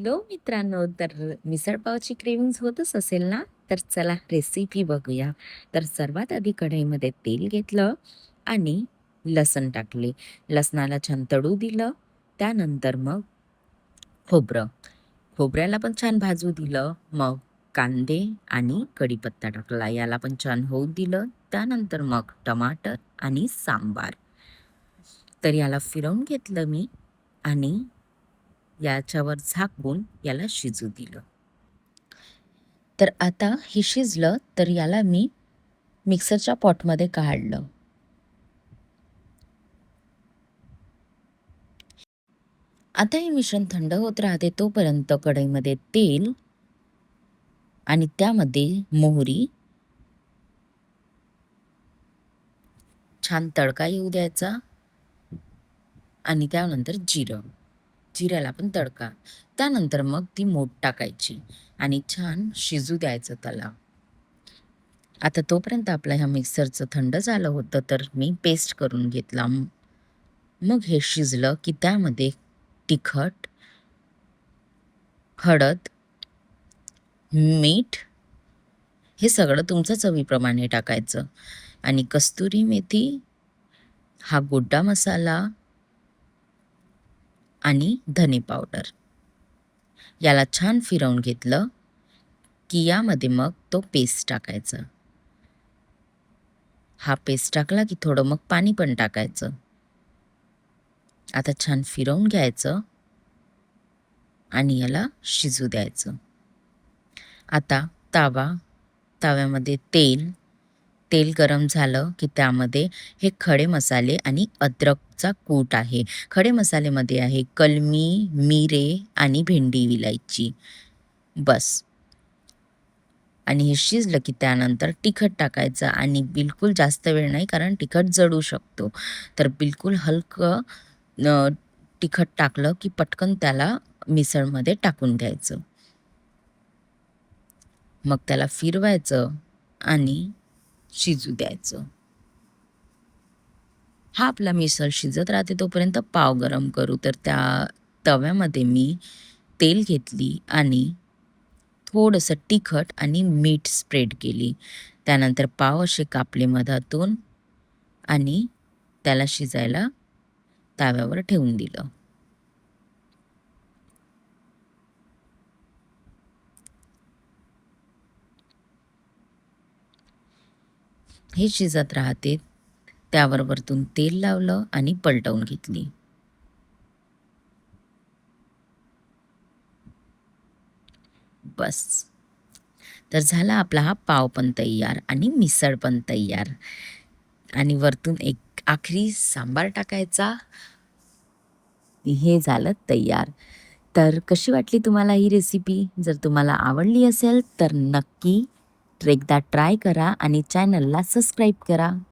Hello मित्रांनो, तर मिसळपावची cravings होतच असेल ना? तर चला रेसिपी बघूया. तर सर्वात आधी कढईमध्ये तेल घेतलं आणि लसण टाकले. लसणाला छान तळू दिलं. त्यानंतर मग खोबरं. खोबऱ्याला पण छान भाजू दिलं. मग कांदे आणि कढीपत्ता टाकला. याला पण छान होऊ दिलं. त्यानंतर मग टमाटर आणि सांबार. तर याला फिरवून घेतलं मी आणि याच्यावर झाकून याला शिजू दिलं. तर आता हे शिजलं तर याला मी मिक्सरच्या पॉटमध्ये काढलं. आता हे मिश्रण थंड होत राहते तोपर्यंत कढईमध्ये तेल आणि त्यामध्ये मोहरी छान तडका येऊ द्यायचा आणि त्यानंतर जिऱ्याला पण तडका. त्यानंतर मग ती मोठ टाकायची आणि छान शिजू द्यायचं त्याला. आता तोपर्यंत आपलं ह्या मिक्सरचं थंड झालं होतं तर मी पेस्ट करून घेतला. मग हे शिजलं की त्यामध्ये तिखट, हळद, मीठ हे सगळं तुमच्या चवीप्रमाणे टाकायचं आणि कस्तुरी मेथी, हा गोडा मसाला आणि धने पावडर याला छान फिरवून घेतलं की यामध्ये मग तो पेस्ट टाकायचा. हा पेस्ट टाकला की थोडं मग पाणी पण टाकायचं. आता छान फिरवून घ्यायचं आणि याला शिजू द्यायचं. आता तव्यामध्ये तेल गरम झालं की त्यामध्ये हे खडे मसाले आणि अद्रकचा कूट आहे. खडे मसाल्यामध्ये आहे कलमी, मिरे आणि भेंडी विलायची, बस. आणि हे शिजलं की त्यानंतर तिखट टाकायचं आणि बिलकुल जास्त वेळ नाही, कारण तिखट जळू शकतो. तर बिलकुल हलकं तिखट टाकलं की पटकन त्याला मिसळमध्ये टाकून द्यायचं. मग त्याला फिरवायचं आणि शिजू द्यायचं. हा आपला मिसळ शिजत राहते तोपर्यंत पाव गरम करू. तर त्या तव्यामध्ये मी तेल घेतली आणि थोडंसं तिखट आणि मीठ स्प्रेड केली. त्यानंतर पाव असे कापले मधातून आणि त्याला शिजायला तव्यावर ठेवून दिलं. हे शिजत राहते. त्यावर वरतून तेल लावलं आणि पलटवून घेतली. बस. तर झाला आपला हा पाव पण तयार आणि मिसळ पण तयार. आणि वरतून एक आखरी सांबार टाकायचा. हे झालं तयार. तर कशी वाटली तुम्हाला ही रेसिपी? जर तुम्हाला आवडली असेल तर नक्की एकदा ट्राय करा आणि चॅनलला सबस्क्राईब करा.